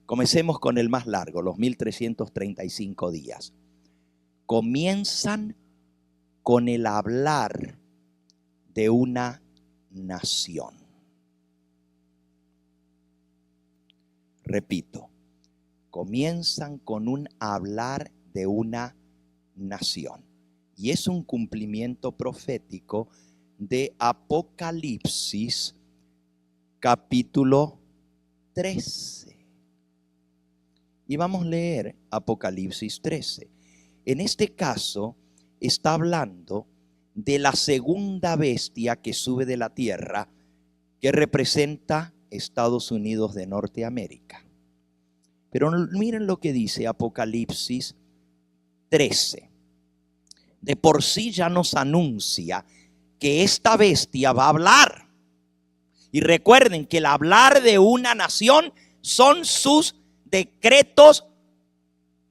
Comencemos con el más largo, los 1335 días. Comienzan con el hablar de una nación. Repito, comienzan con un hablar de una nación. Y es un cumplimiento profético de Apocalipsis capítulo 13. Y vamos a leer Apocalipsis 13. En este caso está hablando de la segunda bestia que sube de la tierra, que representa Estados Unidos de Norteamérica. Pero miren lo que dice Apocalipsis 13. De por sí ya nos anuncia que esta bestia va a hablar. Y recuerden que el hablar de una nación son sus decretos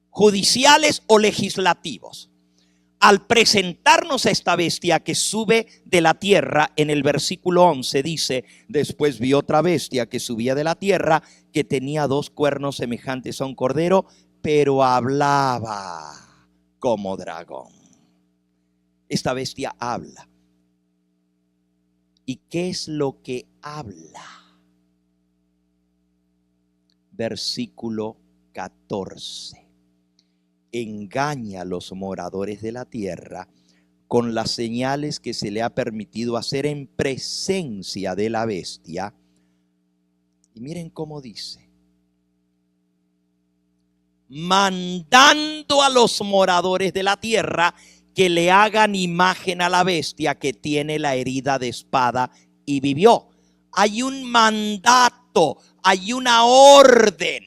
judiciales o legislativos. Al presentarnos a esta bestia que sube de la tierra, en el versículo 11 dice: después vi otra bestia que subía de la tierra, que tenía 2 cuernos semejantes a un cordero, pero hablaba como dragón. Esta bestia habla. ¿Y qué es lo que habla? Versículo 14. Engaña a los moradores de la tierra con las señales que se le ha permitido hacer en presencia de la bestia. Y miren cómo dice: mandando a los moradores de la tierra que le hagan imagen a la bestia que tiene la herida de espada y vivió. Hay un mandato, hay una orden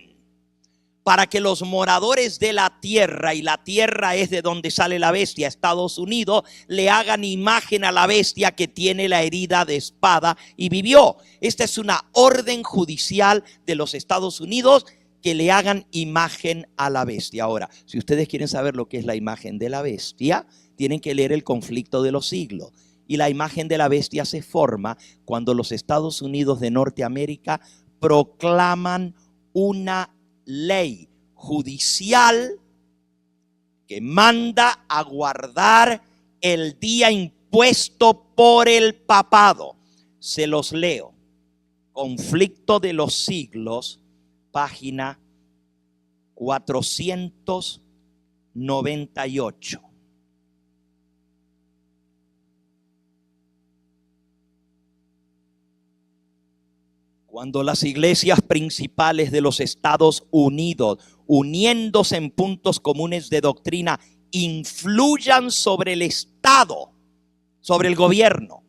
para que los moradores de la tierra, y la tierra es de donde sale la bestia, Estados Unidos, le hagan imagen a la bestia que tiene la herida de espada y vivió. Esta es una orden judicial de los Estados Unidos, que le hagan imagen a la bestia. Ahora, si ustedes quieren saber lo que es la imagen de la bestia, tienen que leer el conflicto de los siglos. Y la imagen de la bestia se forma cuando los Estados Unidos de Norteamérica proclaman una ley judicial que manda a guardar el día impuesto por el papado. Se los leo. Conflicto de los siglos, página 498. Cuando las iglesias principales de los Estados Unidos, uniéndose en puntos comunes de doctrina, influyan sobre el Estado, sobre el gobierno,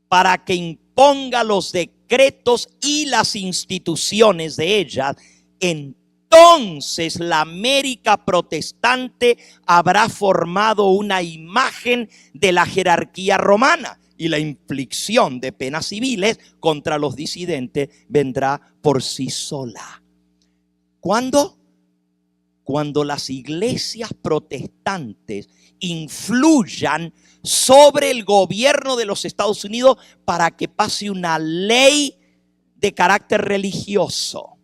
para que imponga los decretos y las instituciones de ellas, entonces la América protestante habrá formado una imagen de la jerarquía romana, y la inflicción de penas civiles contra los disidentes vendrá por sí sola. ¿Cuándo? Cuando las iglesias protestantes influyan sobre el gobierno de los Estados Unidos para que pase una ley de carácter religioso.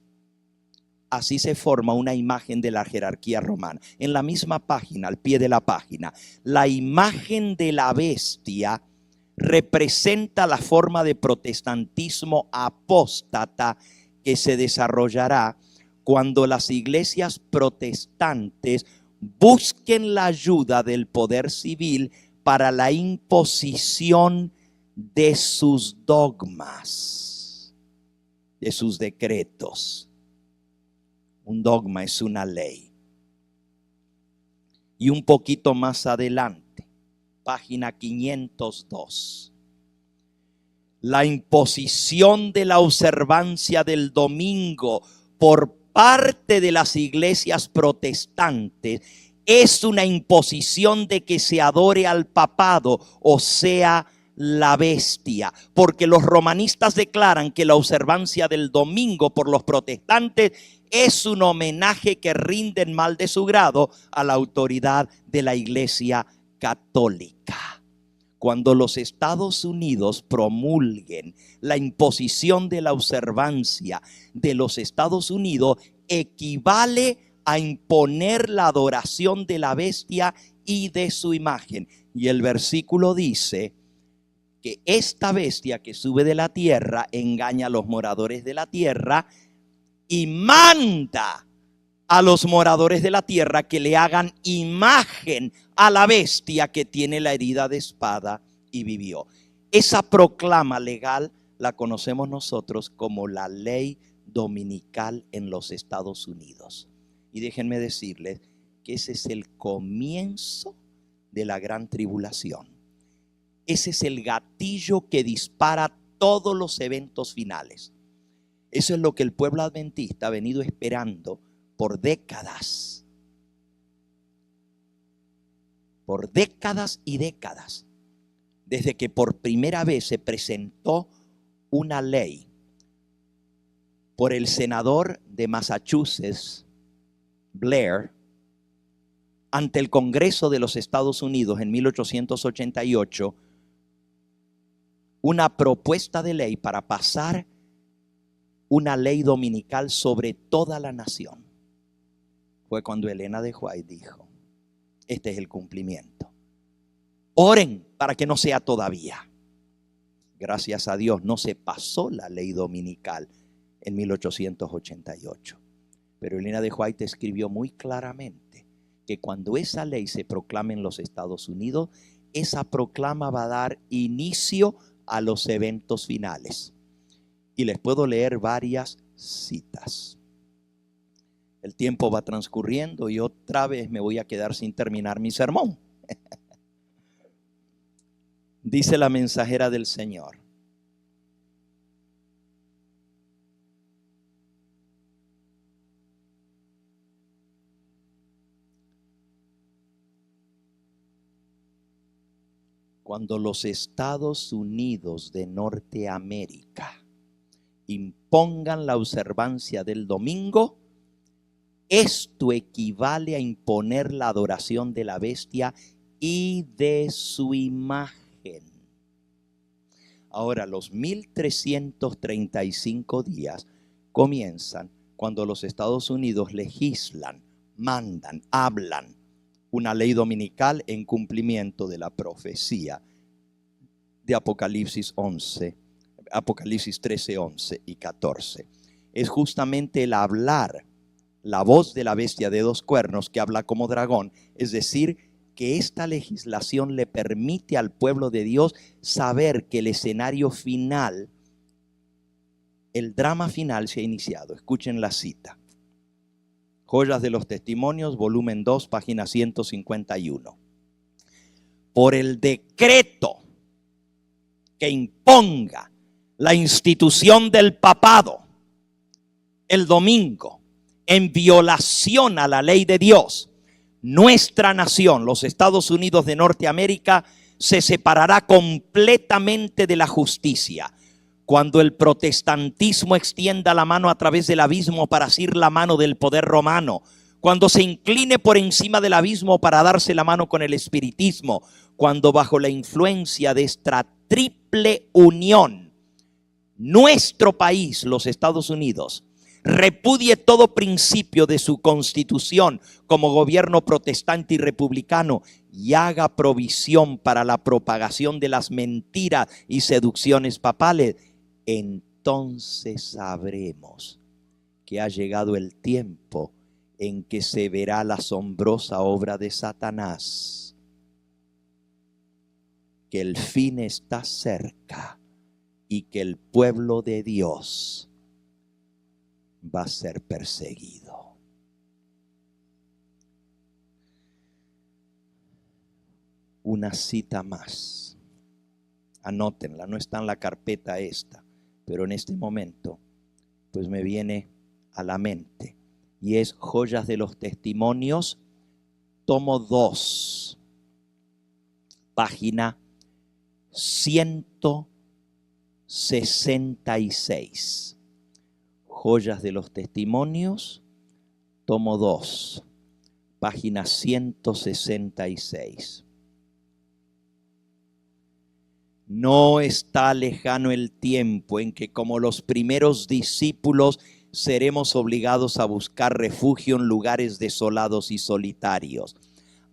Así se forma una imagen de la jerarquía romana. En la misma página, al pie de la página, la imagen de la bestia representa la forma de protestantismo apóstata que se desarrollará cuando las iglesias protestantes busquen la ayuda del poder civil para la imposición de sus dogmas, de sus decretos. Un dogma es una ley. Y un poquito más adelante, página 502. La imposición de la observancia del domingo por parte de las iglesias protestantes es una imposición de que se adore al papado, o sea, la bestia, porque los romanistas declaran que la observancia del domingo por los protestantes es un homenaje que rinden mal de su grado a la autoridad de la iglesia católica. Cuando los Estados Unidos promulguen la imposición de la observancia de los Estados Unidos, equivale a imponer la adoración de la bestia y de su imagen. Y el versículo dice que esta bestia que sube de la tierra engaña a los moradores de la tierra y manda a los moradores de la tierra que le hagan imagen a la bestia que tiene la herida de espada y vivió. Esa proclama legal la conocemos nosotros como la ley dominical en los Estados Unidos. Y déjenme decirles que ese es el comienzo de la gran tribulación. Ese es el gatillo que dispara todos los eventos finales. Eso es lo que el pueblo adventista ha venido esperando por décadas. Por décadas y décadas. Desde que por primera vez se presentó una ley por el senador de Massachusetts, Blair, ante el Congreso de los Estados Unidos en 1888, una propuesta de ley para pasar una ley dominical sobre toda la nación. Fue cuando Elena de White dijo: este es el cumplimiento. Oren para que no sea todavía. Gracias a Dios no se pasó la ley dominical en 1888. Pero Elena de White escribió muy claramente que cuando esa ley se proclame en los Estados Unidos, esa proclama va a dar inicio a los eventos finales. Y les puedo leer varias citas. El tiempo va transcurriendo y otra vez me voy a quedar sin terminar mi sermón. Dice la mensajera del Señor: cuando los Estados Unidos de Norteamérica impongan la observancia del domingo, esto equivale a imponer la adoración de la bestia y de su imagen. Ahora, los 1335 días comienzan cuando los Estados Unidos legislan, mandan, hablan una ley dominical en cumplimiento de la profecía de Apocalipsis 13, 11 y 14. Es justamente el hablar, la voz de la bestia de dos cuernos que habla como dragón, es decir, que esta legislación le permite al pueblo de Dios saber que el escenario final, el drama final se ha iniciado. Escuchen la cita. Joyas de los Testimonios, volumen 2, página 151. Por el decreto que imponga la institución del papado el domingo en violación a la ley de Dios, nuestra nación, los Estados Unidos de Norteamérica, se separará completamente de la justicia. Cuando el protestantismo extienda la mano a través del abismo para asir la mano del poder romano, cuando se incline por encima del abismo para darse la mano con el espiritismo, cuando bajo la influencia de esta triple unión, nuestro país, los Estados Unidos, repudie todo principio de su constitución como gobierno protestante y republicano y haga provisión para la propagación de las mentiras y seducciones papales, entonces sabremos que ha llegado el tiempo en que se verá la asombrosa obra de Satanás, que el fin está cerca y que el pueblo de Dios va a ser perseguido. Una cita más. Anótenla, no está en la carpeta esta, pero en este momento pues me viene a la mente, y es Joyas de los Testimonios, tomo 2, página 166. Joyas de los Testimonios, tomo 2, página 166. No está lejano el tiempo en que, como los primeros discípulos, seremos obligados a buscar refugio en lugares desolados y solitarios.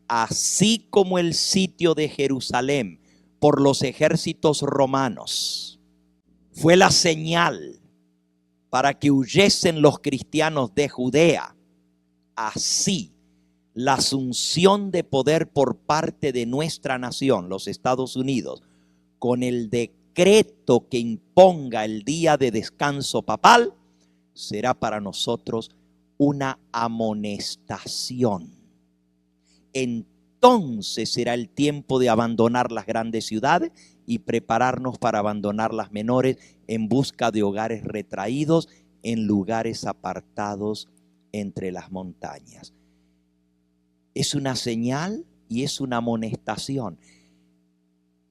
Así como el sitio de Jerusalén por los ejércitos romanos fue la señal para que huyesen los cristianos de Judea, así la asunción de poder por parte de nuestra nación, los Estados Unidos, con el decreto que imponga el día de descanso papal, será para nosotros una amonestación. Entonces será el tiempo de abandonar las grandes ciudades y prepararnos para abandonar las menores en busca de hogares retraídos en lugares apartados entre las montañas. Es una señal y es una amonestación.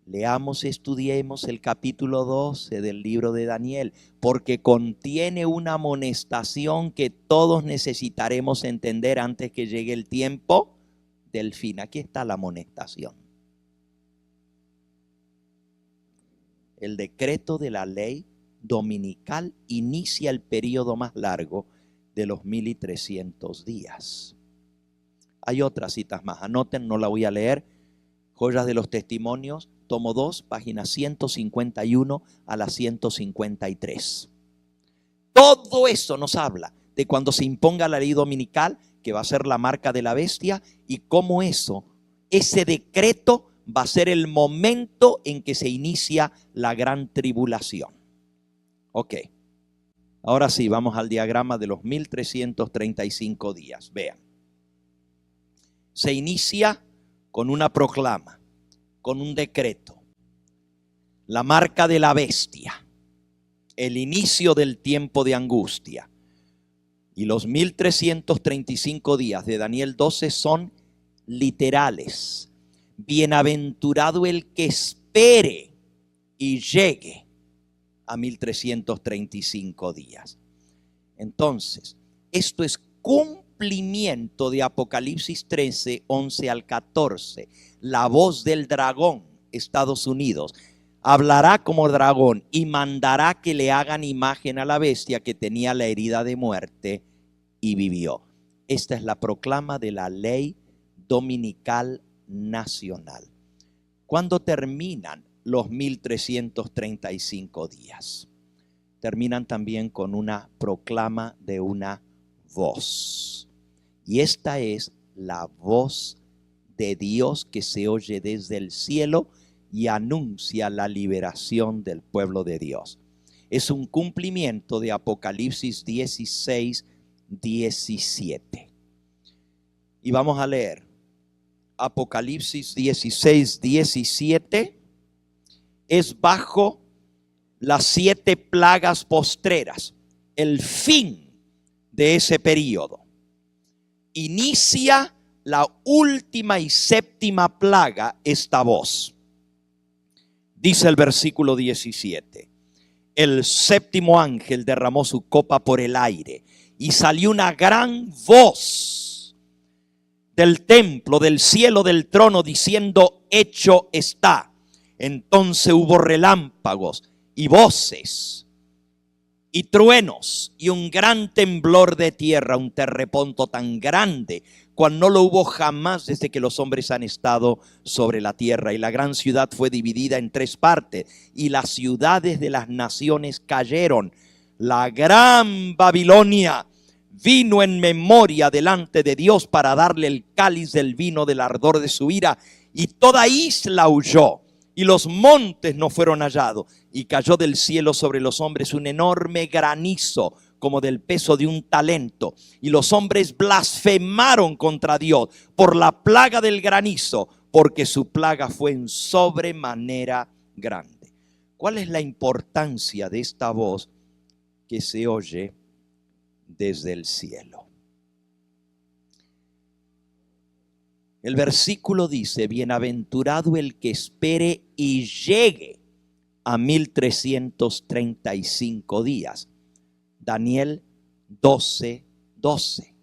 Leamos, estudiemos el capítulo 12 del libro de Daniel, porque contiene una amonestación que todos necesitaremos entender antes que llegue el tiempo del fin. Aquí está la amonestación. El decreto de la ley dominical inicia el periodo más largo de los 1300 días. Hay otras citas más, anoten, no la voy a leer. Joyas de los Testimonios, tomo 2, páginas 151 a la 153. Todo eso nos habla de cuando se imponga la ley dominical, que va a ser la marca de la bestia, y cómo ese decreto va a ser el momento en que se inicia la gran tribulación. Ok, ahora sí, vamos al diagrama de los 1335 días. Vean, se inicia con una proclama, con un decreto, la marca de la bestia, el inicio del tiempo de angustia. Y los 1335 días de Daniel 12 son literales. Bienaventurado el que espere y llegue a 1335 días. Entonces, esto es cumplimiento de Apocalipsis 13, 11 al 14. La voz del dragón, Estados Unidos, hablará como dragón y mandará que le hagan imagen a la bestia que tenía la herida de muerte y vivió. Esta es la proclama de la ley dominical nacional. ¿Cuándo terminan los 1335 días? Terminan también con una proclama de una voz. Y esta es la voz de Dios que se oye desde el cielo y anuncia la liberación del pueblo de Dios. Es un cumplimiento de Apocalipsis 16, 17. Y vamos a leer Apocalipsis 16, 17. Es bajo las 7 plagas postreras, el fin de ese periodo. Inicia la última y 7ª plaga esta voz. Dice el versículo 17: el 7º ángel derramó su copa por el aire y salió una gran voz del templo, del cielo, del trono, diciendo: hecho está. Entonces hubo relámpagos y voces y truenos y un gran temblor de tierra, un terremoto tan grande cual no lo hubo jamás desde que los hombres han estado sobre la tierra. Y la gran ciudad fue dividida en 3 partes, y las ciudades de las naciones cayeron. La gran Babilonia vino en memoria delante de Dios para darle el cáliz del vino del ardor de su ira, y toda isla huyó, y los montes no fueron hallados, y cayó del cielo sobre los hombres un enorme granizo, como del peso de un talento, y los hombres blasfemaron contra Dios por la plaga del granizo, porque su plaga fue en sobremanera grande. ¿Cuál es la importancia de esta voz que se oye desde el cielo? El versículo dice: bienaventurado el que espere y llegue a 1335 días. Daniel 12, 12.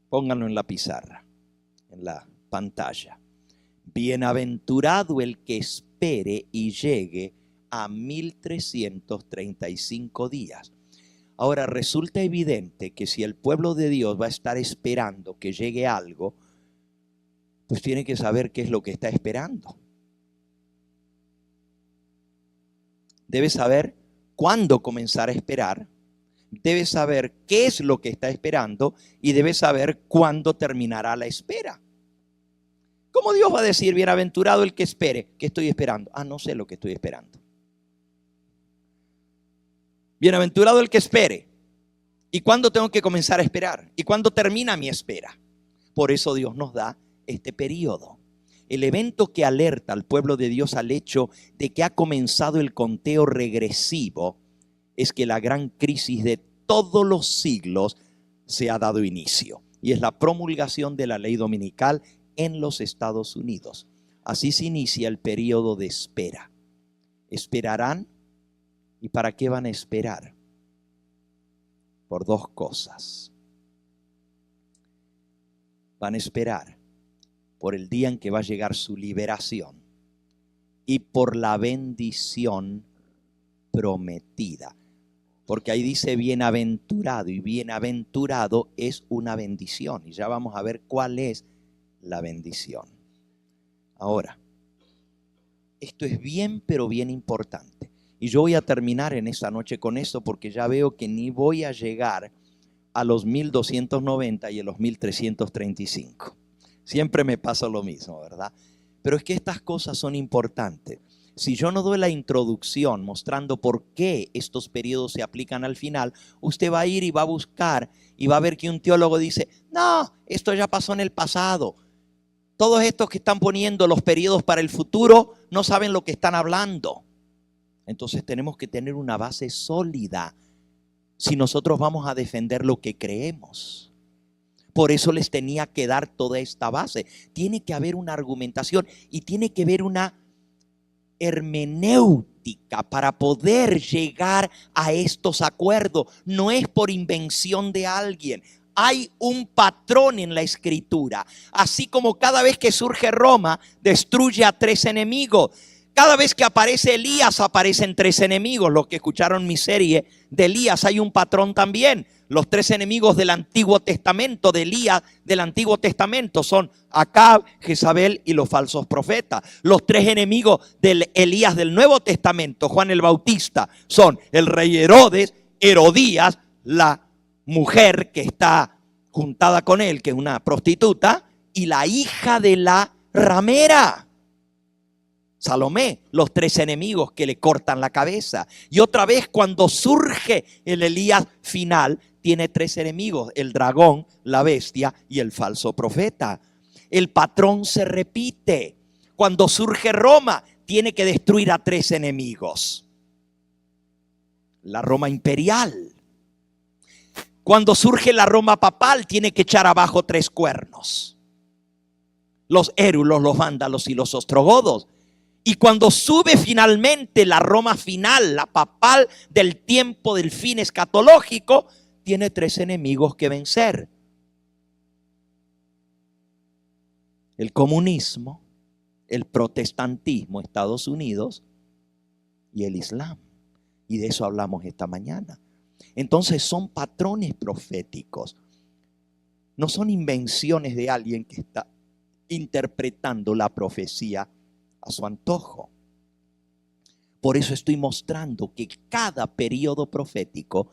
Pónganlo en la pizarra, en la pantalla. Bienaventurado el que espere y llegue a 1335 días. Ahora, resulta evidente que si el pueblo de Dios va a estar esperando que llegue algo, pues tiene que saber qué es lo que está esperando. Debe saber cuándo comenzar a esperar, debe saber qué es lo que está esperando y debe saber cuándo terminará la espera. ¿Cómo Dios va a decir, bienaventurado el que espere? ¿Qué estoy esperando? No sé lo que estoy esperando. Bienaventurado el que espere. ¿Y cuándo tengo que comenzar a esperar? ¿Y cuándo termina mi espera? Por eso Dios nos da este periodo. El evento que alerta al pueblo de Dios al hecho de que ha comenzado el conteo regresivo es que la gran crisis de todos los siglos se ha dado inicio. Y es la promulgación de la ley dominical en los Estados Unidos. Así se inicia el periodo de espera. ¿Esperarán? ¿Y para qué van a esperar? Por dos cosas. Van a esperar por el día en que va a llegar su liberación y por la bendición prometida. Porque ahí dice bienaventurado, y bienaventurado es una bendición. Y ya vamos a ver cuál es la bendición. Ahora, esto es bien, pero bien importante. Y yo voy a terminar en esta noche con esto porque ya veo que ni voy a llegar a los 1290 y a los 1335. Siempre me pasa lo mismo, ¿verdad? Pero es que estas cosas son importantes. Si yo no doy la introducción mostrando por qué estos periodos se aplican al final, usted va a ir y va a buscar y va a ver que un teólogo dice, no, esto ya pasó en el pasado. Todos estos que están poniendo los periodos para el futuro no saben lo que están hablando. Entonces tenemos que tener una base sólida si nosotros vamos a defender lo que creemos. Por eso les tenía que dar toda esta base. Tiene que haber una argumentación y tiene que haber una hermenéutica para poder llegar a estos acuerdos. No es por invención de alguien. Hay un patrón en la escritura. Así como cada vez que surge Roma, destruye a 3 enemigos. Cada vez que aparece Elías, aparecen 3 enemigos. Los que escucharon mi serie de Elías, hay un patrón también. Los 3 enemigos del Antiguo Testamento, de Elías del Antiguo Testamento, son Acab, Jezabel y los falsos profetas. Los 3 enemigos del Elías del Nuevo Testamento, Juan el Bautista, son el rey Herodes, Herodías, la mujer que está juntada con él, que es una prostituta, y la hija de la ramera, Salomé, los 3 enemigos que le cortan la cabeza. Y otra vez cuando surge el Elías final, tiene 3 enemigos, el dragón, la bestia y el falso profeta. El patrón se repite. Cuando surge Roma, tiene que destruir a 3 enemigos. La Roma imperial. Cuando surge la Roma papal, tiene que echar abajo 3 cuernos. Los érulos, los vándalos y los ostrogodos. Y cuando sube finalmente la Roma final, la papal del tiempo del fin escatológico, tiene 3 enemigos que vencer. El comunismo, el protestantismo, Estados Unidos y el Islam. Y de eso hablamos esta mañana. Entonces son patrones proféticos. No son invenciones de alguien que está interpretando la profecía a su antojo. Por eso estoy mostrando que cada periodo profético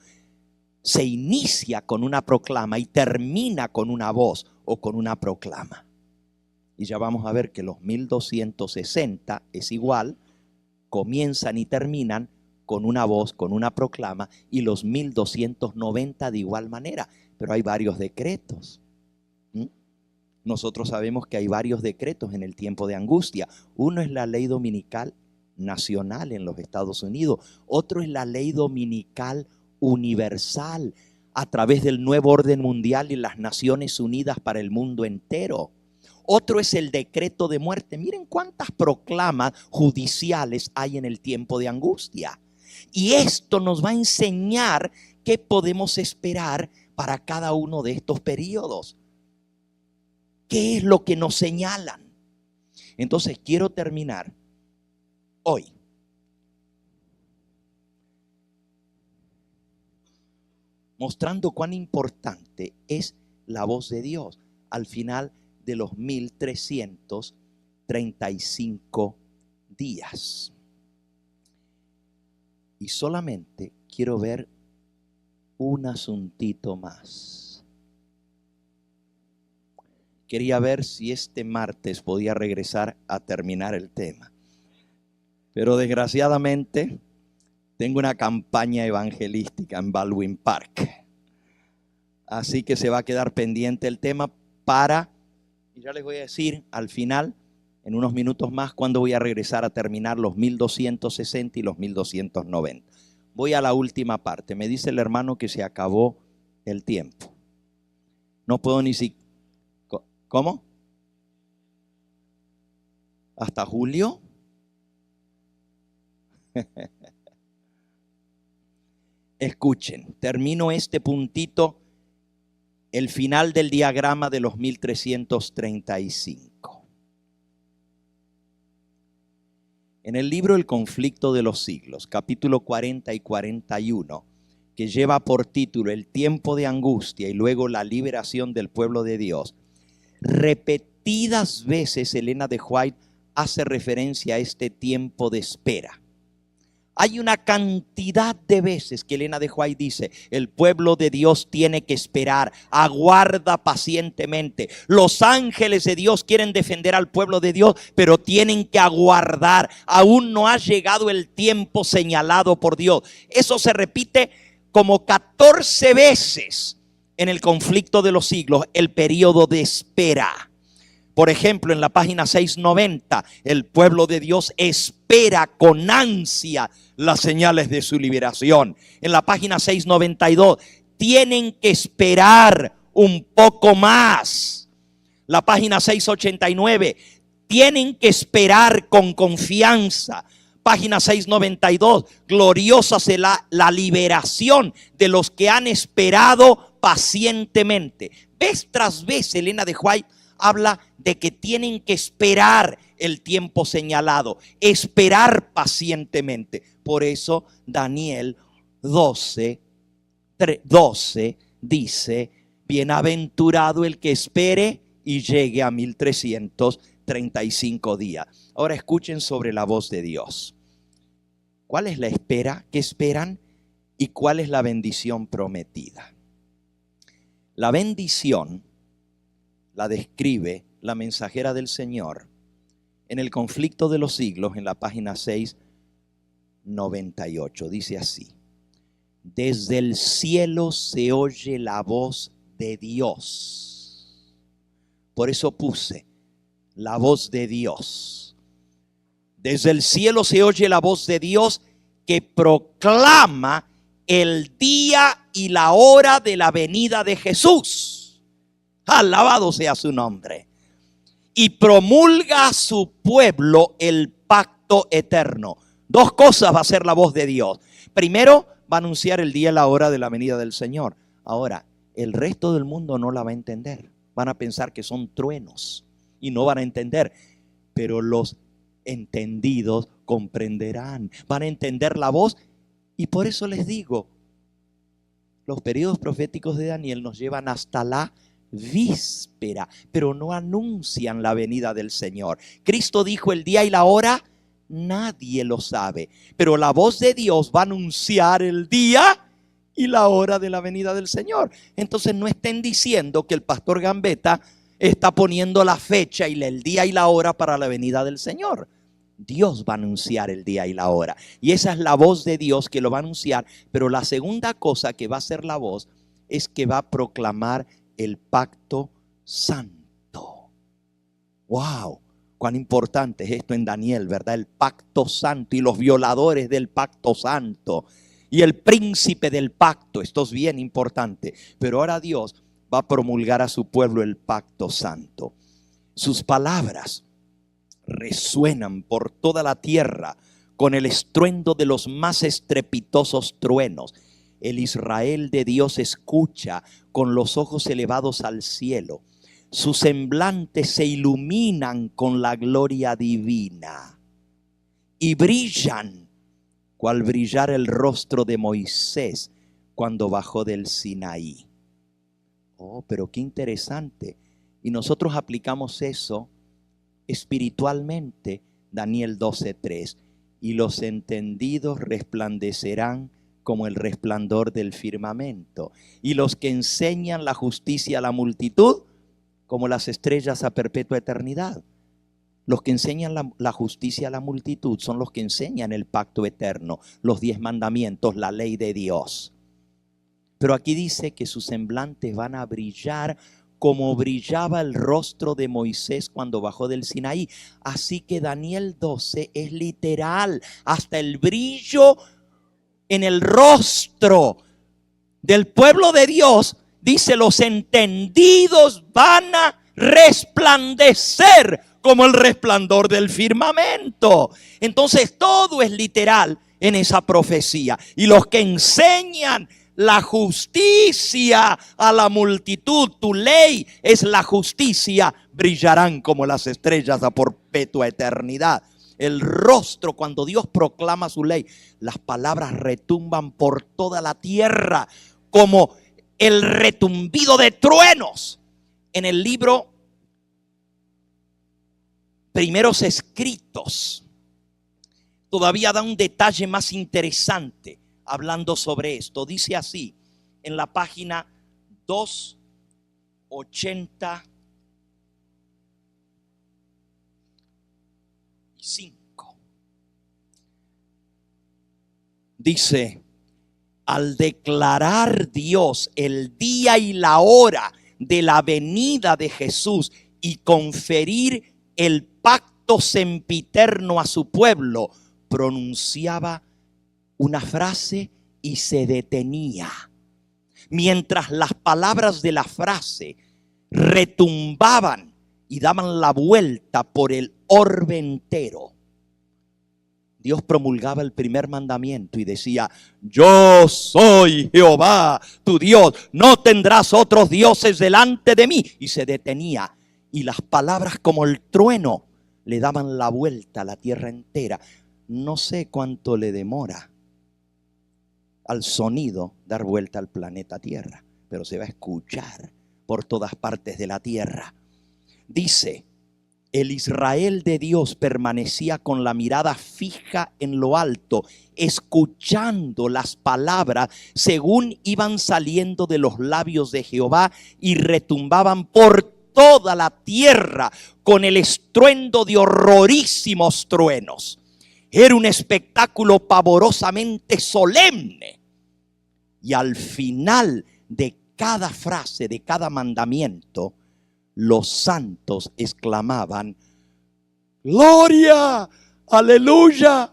se inicia con una proclama y termina con una voz o con una proclama. Y ya vamos a ver que los 1260 es igual, comienzan y terminan con una voz, con una proclama, y los 1290 de igual manera. Pero hay varios decretos. Nosotros sabemos que hay varios decretos en el tiempo de angustia. Uno es la ley dominical nacional en los Estados Unidos. Otro es la ley dominical universal a través del nuevo orden mundial y las Naciones Unidas para el mundo entero. Otro es el decreto de muerte. Miren cuántas proclamas judiciales hay en el tiempo de angustia. Y esto nos va a enseñar qué podemos esperar para cada uno de estos periodos. ¿Qué es lo que nos señalan? Entonces quiero terminar hoy mostrando cuán importante es la voz de Dios al final de los 1335 días. Y solamente quiero ver un asuntito más. Quería ver si este martes podía regresar a terminar el tema. Pero desgraciadamente tengo una campaña evangelística en Baldwin Park. Así que se va a quedar pendiente el tema y ya les voy a decir al final, en unos minutos más, cuándo voy a regresar a terminar los 1260 y los 1290. Voy a la última parte. Me dice el hermano que se acabó el tiempo. No puedo ni siquiera. ¿Cómo? ¿Hasta julio? Escuchen, termino este puntito, el final del diagrama de los 1335. En el libro El conflicto de los siglos, capítulo 40 y 41, que lleva por título El tiempo de angustia y luego la liberación del pueblo de Dios, repetidas veces Elena de White hace referencia a este tiempo de espera. Hay una cantidad de veces que Elena de White dice, el pueblo de Dios tiene que esperar, aguarda pacientemente. Los ángeles de Dios quieren defender al pueblo de Dios, pero tienen que aguardar. Aún no ha llegado el tiempo señalado por Dios. Eso se repite como 14 veces en el conflicto de los siglos, el periodo de espera. Por ejemplo, en la página 690, el pueblo de Dios espera con ansia las señales de su liberación. En la página 692, tienen que esperar un poco más. La página 689, tienen que esperar con confianza. Página 692, gloriosa será la liberación de los que han esperado pacientemente. Vez tras vez, Elena de White habla de que tienen que esperar el tiempo señalado, esperar pacientemente. Por eso Daniel 12 dice, bienaventurado el que espere y llegue a 1335 días. Ahora escuchen sobre la voz de Dios. ¿Cuál es la espera? ¿Qué esperan? ¿Y cuál es la bendición prometida? La bendición la describe la mensajera del Señor en el conflicto de los siglos, en la página 698. Dice así: desde el cielo se oye la voz de Dios. Por eso puse la voz de Dios. Desde el cielo se oye la voz de Dios que proclama el día y la hora de la venida de Jesús. Alabado sea su nombre. Y promulga a su pueblo el pacto eterno. Dos cosas va a hacer la voz de Dios. Primero, va a anunciar el día y la hora de la venida del Señor. Ahora, el resto del mundo no la va a entender. Van a pensar que son truenos y no van a entender. Pero los entendidos comprenderán. Van a entender la voz. Y por eso les digo, los periodos proféticos de Daniel nos llevan hasta la víspera, pero no anuncian la venida del Señor. Cristo dijo: el día y la hora nadie lo sabe, pero la voz de Dios va a anunciar el día y la hora de la venida del Señor. Entonces no estén diciendo que el pastor Gambetta está poniendo la fecha y el día y la hora para la venida del Señor. Dios va a anunciar el día y la hora, y esa es la voz de Dios que lo va a anunciar. Pero la segunda cosa que va a hacer la voz es que va a proclamar el pacto santo. Wow, cuán importante es esto en Daniel, ¿verdad? El pacto santo y los violadores del pacto santo y el príncipe del pacto. Esto es bien importante. Pero ahora Dios va a promulgar a su pueblo el pacto santo. Sus palabras resuenan por toda la tierra con el estruendo de los más estrepitosos truenos. El Israel de Dios escucha con los ojos elevados al cielo. Sus semblantes se iluminan con la gloria divina y brillan cual brillar el rostro de Moisés cuando bajó del Sinaí. Oh, pero qué interesante. Y nosotros aplicamos eso espiritualmente. Daniel 12:3. Y los entendidos resplandecerán como el resplandor del firmamento. Y los que enseñan la justicia a la multitud, como las estrellas a perpetua eternidad. Los que enseñan la justicia a la multitud son los que enseñan el pacto eterno, los 10 mandamientos, la ley de Dios. Pero aquí dice que sus semblantes van a brillar como brillaba el rostro de Moisés cuando bajó del Sinaí. Así que Daniel 12 es literal, hasta el brillo en el rostro del pueblo de Dios. Dice, los entendidos van a resplandecer como el resplandor del firmamento. Entonces todo es literal en esa profecía. Y los que enseñan la justicia a la multitud, tu ley es la justicia, brillarán como las estrellas a perpetua eternidad. El rostro, cuando Dios proclama su ley, las palabras retumban por toda la tierra como el retumbido de truenos. En el libro Primeros Escritos todavía da un detalle más interesante hablando sobre esto. Dice así en la página 285. Dice, al declarar Dios el día y la hora de la venida de Jesús y conferir el pacto sempiterno a su pueblo, pronunciaba una frase y se detenía, mientras las palabras de la frase retumbaban y daban la vuelta por el orbe entero. Dios promulgaba el primer mandamiento y decía, yo soy Jehová tu Dios, no tendrás otros dioses delante de mí. Y se detenía, y las palabras como el trueno le daban la vuelta a la tierra entera. No sé cuánto le demora al sonido dar vuelta al planeta Tierra, pero se va a escuchar por todas partes de la tierra. Dice, el Israel de Dios permanecía con la mirada fija en lo alto, escuchando las palabras según iban saliendo de los labios de Jehová y retumbaban por toda la tierra con el estruendo de horrorísimos truenos. Era un espectáculo pavorosamente solemne. Y al final de cada frase, de cada mandamiento, los santos exclamaban, ¡Gloria! ¡Aleluya!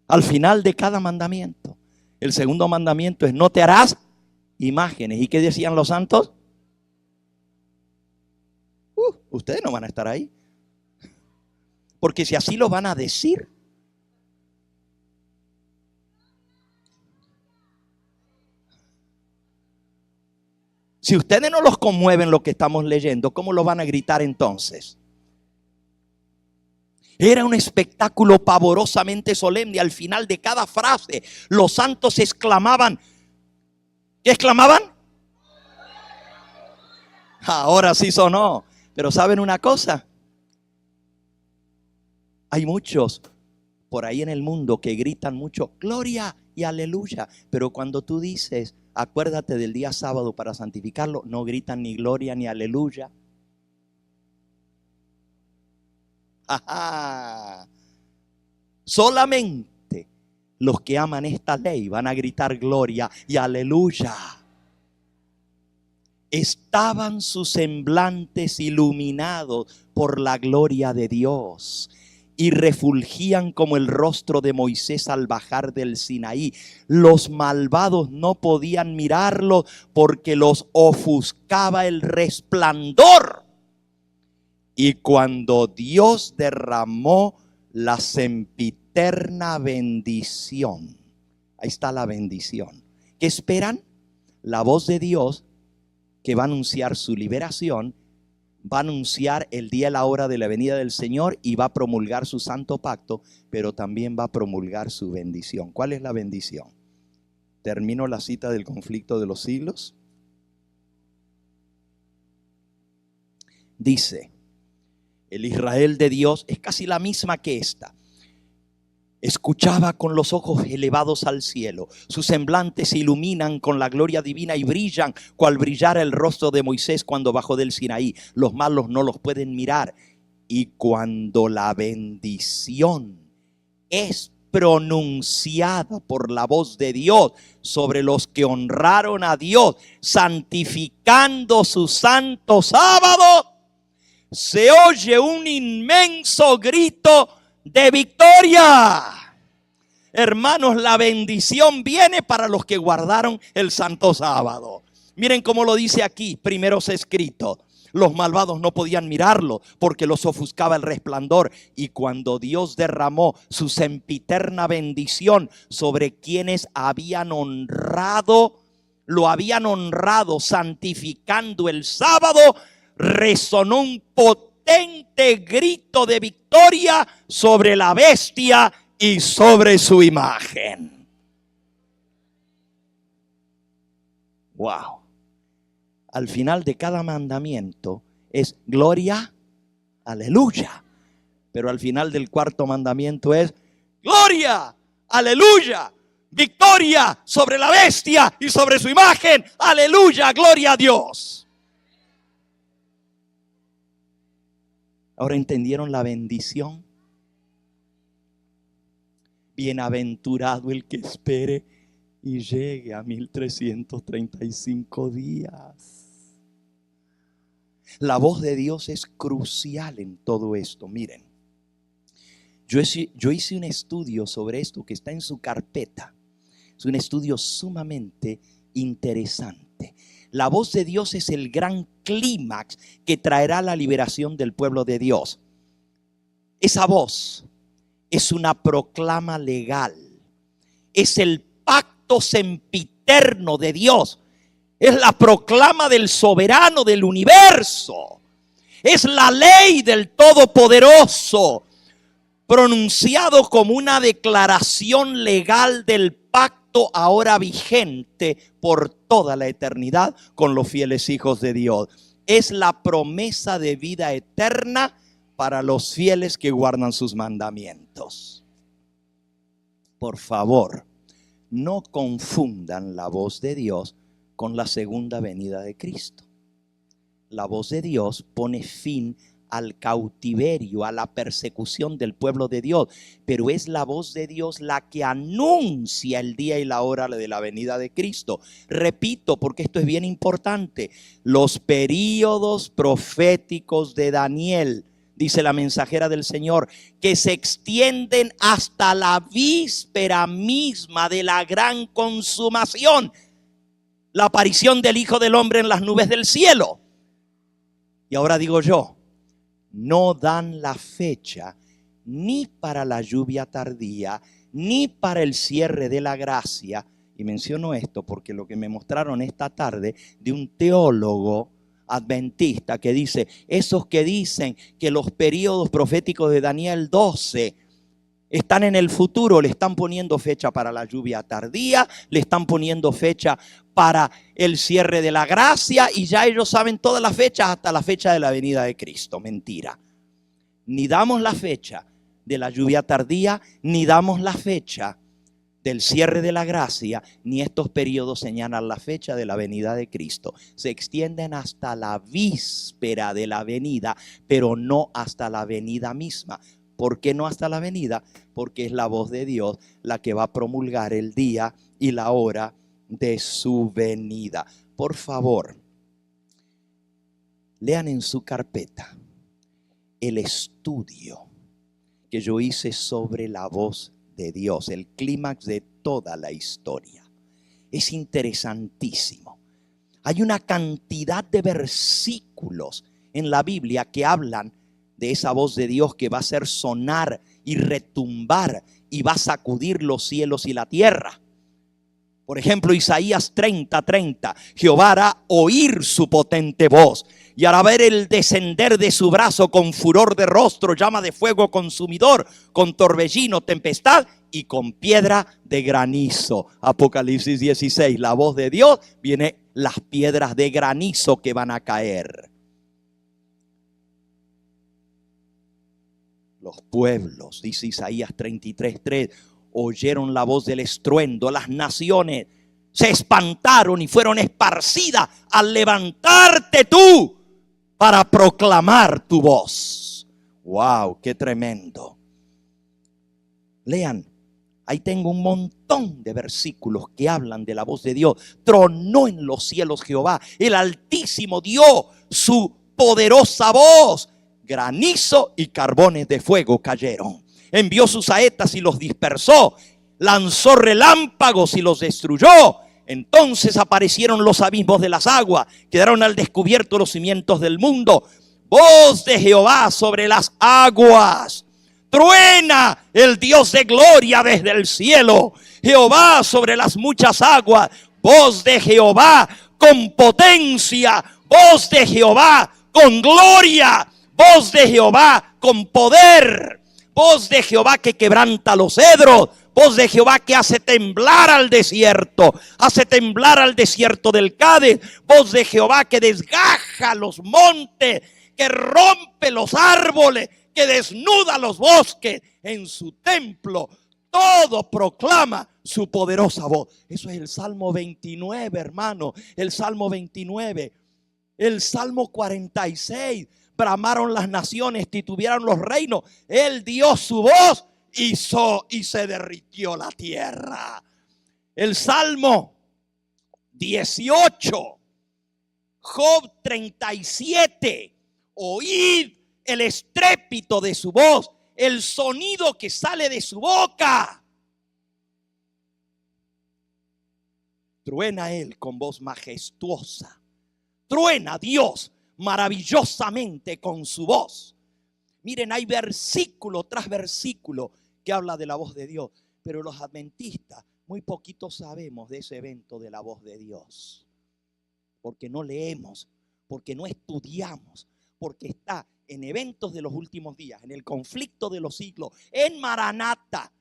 Al final de cada mandamiento. El segundo mandamiento es, no te harás imágenes. ¿Y qué decían los santos? Ustedes no van a estar ahí. Porque si así lo van a decir. Si ustedes no los conmueven lo que estamos leyendo, ¿cómo lo van a gritar entonces? Era un espectáculo pavorosamente solemne. Al final de cada frase, los santos exclamaban. ¿Qué exclamaban? Ahora sí sonó. Pero ¿saben una cosa? Hay muchos por ahí en el mundo que gritan mucho gloria y aleluya, pero cuando tú dices acuérdate del día sábado para santificarlo, no gritan ni gloria ni aleluya. Ajá. Solamente los que aman esta ley van a gritar gloria y aleluya. Estaban sus semblantes iluminados por la gloria de Dios y refulgían como el rostro de Moisés al bajar del Sinaí. Los malvados no podían mirarlo porque los ofuscaba el resplandor. Y cuando Dios derramó la sempiterna bendición, ahí está la bendición. ¿Qué esperan? La voz de Dios que va a anunciar su liberación va a anunciar el día y la hora de la venida del Señor y va a promulgar su santo pacto, pero también va a promulgar su bendición. ¿Cuál es la bendición? Termino la cita del conflicto de los siglos. Dice, el Israel de Dios es casi la misma que esta. Escuchaba con los ojos elevados al cielo. Sus semblantes se iluminan con la gloria divina y brillan cual brillara el rostro de Moisés cuando bajó del Sinaí. Los malos no los pueden mirar. Y cuando la bendición es pronunciada por la voz de Dios sobre los que honraron a Dios, santificando su santo sábado, se oye un inmenso grito de victoria. Hermanos, la bendición viene para los que guardaron el santo sábado. Miren cómo lo dice aquí, primero escrito. Los malvados no podían mirarlo porque los ofuscaba el resplandor. Y cuando Dios derramó su sempiterna bendición sobre quienes habían honrado, lo habían honrado santificando el sábado, resonó un potente grito de victoria sobre la bestia y sobre su imagen. Wow. Al final de cada mandamiento es gloria, aleluya. Pero al final del cuarto mandamiento es gloria, aleluya, victoria sobre la bestia y sobre su imagen, aleluya, gloria a Dios. Ahora entendieron la bendición. Bienaventurado el que espere y llegue a 1335 días. La voz de Dios es crucial en todo esto. Miren, yo hice un estudio sobre esto que está en su carpeta. Es un estudio sumamente interesante. La voz de Dios es el gran clímax que traerá la liberación del pueblo de Dios. Esa voz es una proclama legal. Es el pacto sempiterno de Dios. Es la proclama del soberano del universo. Es la ley del Todopoderoso, pronunciado como una declaración legal del pacto ahora vigente por toda la eternidad con los fieles hijos de Dios. Es la promesa de vida eterna para los fieles que guardan sus mandamientos. Por favor, no confundan la voz de Dios con la segunda venida de Cristo. La voz de Dios pone fin al cautiverio, a la persecución del pueblo de Dios, pero es la voz de Dios la que anuncia el día y la hora de la venida de Cristo. Repito, porque esto es bien importante, los períodos proféticos de Daniel, dice la mensajera del Señor, que se extienden hasta la víspera misma de la gran consumación, la aparición del Hijo del Hombre en las nubes del cielo. Y ahora digo yo, no dan la fecha ni para la lluvia tardía, ni para el cierre de la gracia. Y menciono esto porque lo que me mostraron esta tarde de un teólogo adventista que dice, esos que dicen que los periodos proféticos de Daniel 12 están en el futuro, le están poniendo fecha para la lluvia tardía, le están poniendo fecha para el cierre de la gracia y ya ellos saben todas las fechas hasta la fecha de la venida de Cristo. Mentira. Ni damos la fecha de la lluvia tardía, ni damos la fecha del cierre de la gracia, ni estos periodos señalan la fecha de la venida de Cristo. Se extienden hasta la víspera de la venida, pero no hasta la venida misma. ¿Por qué no hasta la venida? Porque es la voz de Dios la que va a promulgar el día y la hora de su venida. Por favor, lean en su carpeta el estudio que yo hice sobre la voz de Dios, el clímax de toda la historia. Es interesantísimo. Hay una cantidad de versículos en la Biblia que hablan de esa voz de Dios que va a hacer sonar y retumbar y va a sacudir los cielos y la tierra. Por ejemplo, Isaías 30:30. Jehová hará oír su potente voz y hará ver el descender de su brazo con furor de rostro, llama de fuego consumidor, con torbellino, tempestad y con piedra de granizo. Apocalipsis 16. La voz de Dios, viene las piedras de granizo que van a caer. Los pueblos, dice Isaías 33:3, oyeron la voz del estruendo. Las naciones se espantaron y fueron esparcidas al levantarte tú para proclamar tu voz. ¡Wow! ¡Qué tremendo! Lean, ahí tengo un montón de versículos que hablan de la voz de Dios. Tronó en los cielos Jehová, el Altísimo dio su poderosa voz. Granizo y carbones de fuego cayeron. Envió sus saetas y los dispersó. Lanzó relámpagos y los destruyó. Entonces aparecieron los abismos de las aguas. Quedaron al descubierto los cimientos del mundo. Voz de Jehová sobre las aguas. Truena el Dios de gloria desde el cielo. Jehová sobre las muchas aguas. Voz de Jehová con potencia. Voz de Jehová con gloria. Voz de Jehová con poder. Voz de Jehová que quebranta los cedros. Voz de Jehová que hace temblar al desierto. Hace temblar al desierto del Cádiz. Voz de Jehová que desgaja los montes. Que rompe los árboles. Que desnuda los bosques. En su templo todo proclama su poderosa voz. Eso es el Salmo 29, hermano. El Salmo 29. El Salmo 46. Bramaron las naciones, titubearon los reinos. Él dio su voz y se derritió la tierra. El Salmo 18. Job 37. Oíd el estrépito de su voz, el sonido que sale de su boca. Truena él con voz majestuosa. Truena Dios maravillosamente con su voz. Miren, hay versículo tras versículo que habla de la voz de Dios. Pero los adventistas muy poquito sabemos de ese evento de la voz de Dios. Porque no leemos, porque no estudiamos, porque está en eventos de los últimos días, en el conflicto de los siglos, en Maranata,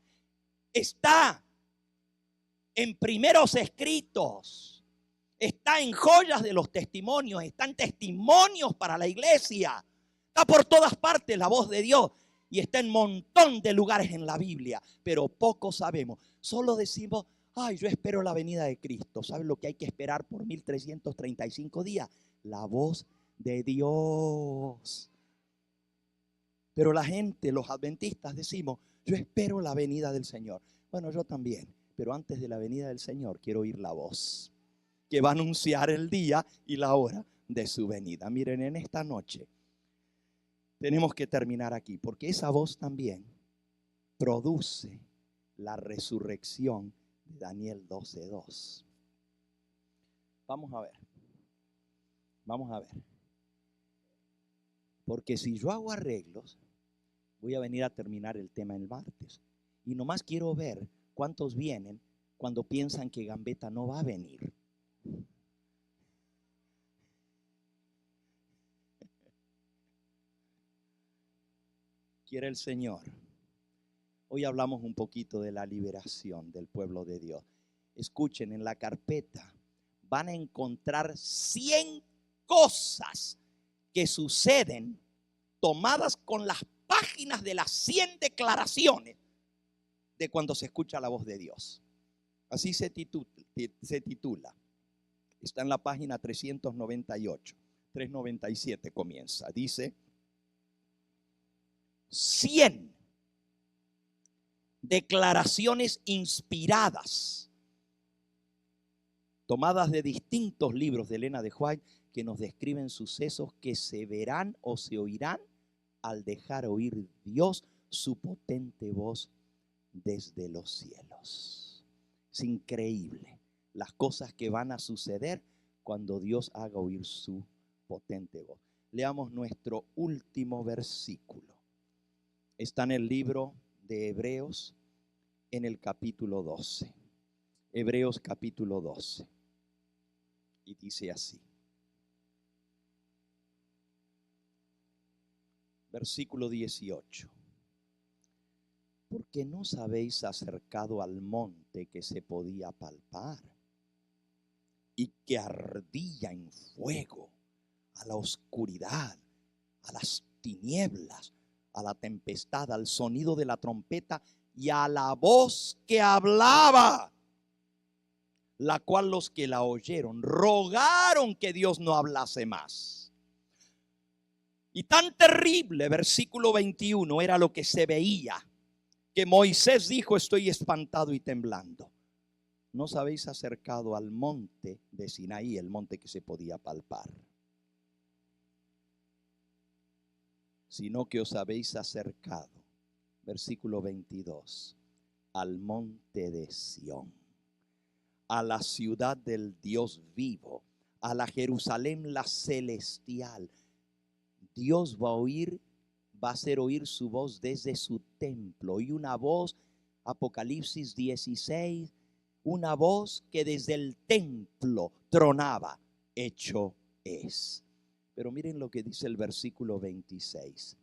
está en primeros escritos, está en joyas de los testimonios, están testimonios para la iglesia, está por todas partes la voz de Dios y está en un montón de lugares en la Biblia, pero poco sabemos. Solo decimos, ay, yo espero la venida de Cristo. ¿Saben lo que hay que esperar por 1335 días? La voz de Dios. Pero la gente, los adventistas, decimos, yo espero la venida del Señor. Bueno, yo también, pero antes de la venida del Señor quiero oír la voz que va a anunciar el día y la hora de su venida. Miren, en esta noche tenemos que terminar aquí, porque esa voz también produce la resurrección de Daniel 12:2. Vamos a ver. Vamos a ver. Porque si yo hago arreglos, voy a venir a terminar el tema el martes. Y nomás quiero ver cuántos vienen cuando piensan que Gambetta no va a venir. Quiere el Señor. Hoy hablamos un poquito de la liberación del pueblo de Dios. Escuchen, en la carpeta van a encontrar 100 cosas que suceden tomadas con las páginas de las 100 declaraciones de cuando se escucha la voz de Dios. Así se titula. Está en la página 398. 397 comienza. Dice 100 declaraciones inspiradas tomadas de distintos libros de Elena de White que nos describen sucesos que se verán o se oirán al dejar oír Dios su potente voz desde los cielos. Es increíble las cosas que van a suceder cuando Dios haga oír su potente voz. Leamos nuestro último versículo. Está en el libro de Hebreos, en el capítulo 12. Hebreos capítulo 12. Y dice así. Versículo 18. Porque no os habéis acercado al monte que se podía palpar y que ardía en fuego, a la oscuridad, a las tinieblas, a la tempestad, al sonido de la trompeta y a la voz que hablaba, la cual los que la oyeron rogaron que Dios no hablase más. Y tan terrible, versículo 21, era lo que se veía, que Moisés dijo: estoy espantado y temblando. No os habéis acercado al monte de Sinaí, el monte que se podía palpar, sino que os habéis acercado, versículo 22, al monte de Sión, a la ciudad del Dios vivo, a la Jerusalén la celestial. Dios va a hacer oír su voz desde su templo, y una voz, Apocalipsis 16, una voz que desde el templo tronaba: hecho es. Pero miren lo que dice el versículo 26.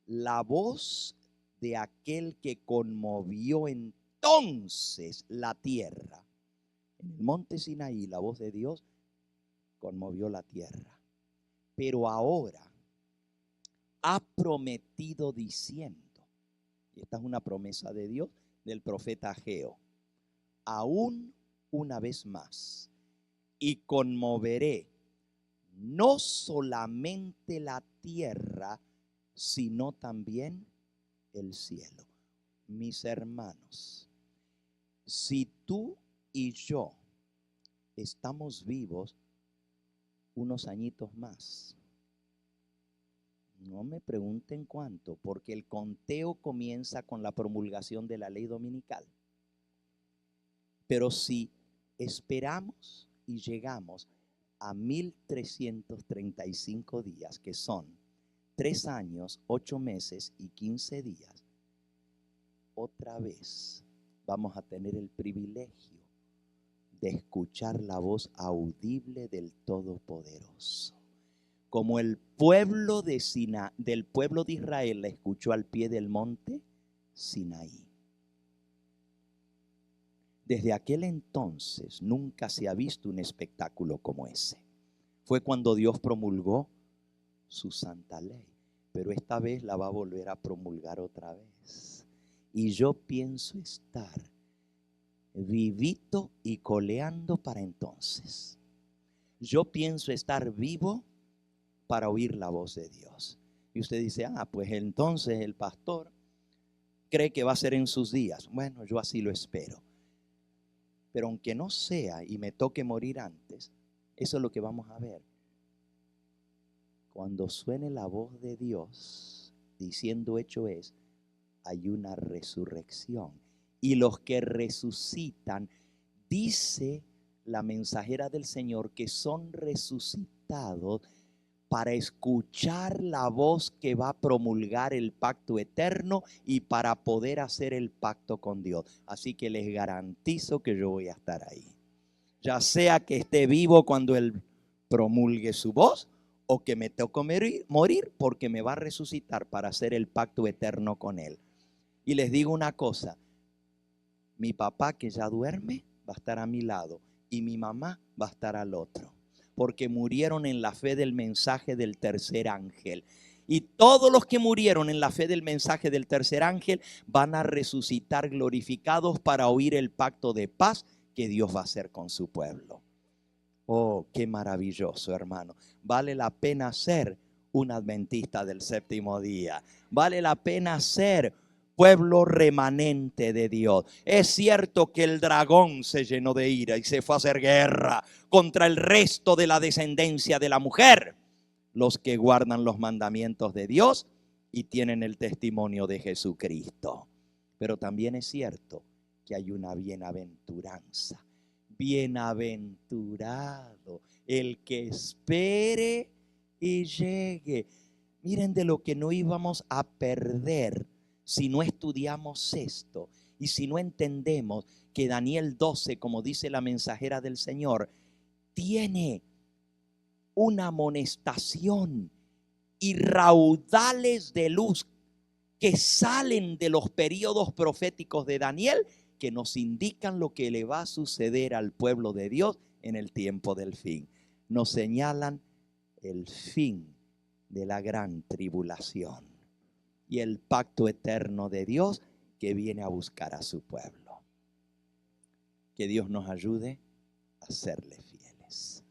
La voz de aquel que conmovió entonces la tierra. En el monte Sinaí, la voz de Dios conmovió la tierra. Pero ahora ha prometido diciendo, y esta es una promesa de Dios, del profeta Ageo: aún una vez más, y conmoveré no solamente la tierra, sino también el cielo. Mis hermanos, si tú y yo estamos vivos unos añitos más, no me pregunten cuánto, porque el conteo comienza con la promulgación de la ley dominical. Pero si esperamos y llegamos a 1335 días, que son 3 años, 8 meses y 15 días, otra vez vamos a tener el privilegio de escuchar la voz audible del Todopoderoso, como el pueblo del pueblo de Israel la escuchó al pie del monte Sinaí. Desde aquel entonces nunca se ha visto un espectáculo como ese. Fue cuando Dios promulgó su santa ley, pero esta vez la va a volver a promulgar otra vez. Y yo pienso estar vivito y coleando para entonces. Yo pienso estar vivo para oír la voz de Dios. Y usted dice: pues entonces el pastor cree que va a ser en sus días. Bueno, yo así lo espero. Pero aunque no sea y me toque morir antes, eso es lo que vamos a ver. Cuando suene la voz de Dios diciendo: hecho es, hay una resurrección. Y los que resucitan, dice la mensajera del Señor, que son resucitados para escuchar la voz que va a promulgar el pacto eterno y para poder hacer el pacto con Dios. Así que les garantizo que yo voy a estar ahí. Ya sea que esté vivo cuando Él promulgue su voz, o que me toque morir, porque me va a resucitar para hacer el pacto eterno con Él. Y les digo una cosa: mi papá, que ya duerme, va a estar a mi lado, y mi mamá va a estar al otro, porque murieron en la fe del mensaje del tercer ángel. Y todos los que murieron en la fe del mensaje del tercer ángel van a resucitar glorificados para oír el pacto de paz que Dios va a hacer con su pueblo. Oh, qué maravilloso, hermano. Vale la pena ser un adventista del séptimo día. Vale la pena ser pueblo remanente de Dios. Es cierto que el dragón se llenó de ira y se fue a hacer guerra contra el resto de la descendencia de la mujer, los que guardan los mandamientos de Dios y tienen el testimonio de Jesucristo. Pero también es cierto que hay una bienaventuranza. Bienaventurado el que espere y llegue. Miren de lo que no íbamos a perder si no estudiamos esto, Y si no entendemos que Daniel 12, como dice la mensajera del Señor, tiene una amonestación y raudales de luz que salen de los periodos proféticos de Daniel, que nos indican lo que le va a suceder al pueblo de Dios en el tiempo del fin. Nos señalan el fin de la gran tribulación y el pacto eterno de Dios que viene a buscar a su pueblo. Que Dios nos ayude a serle fieles.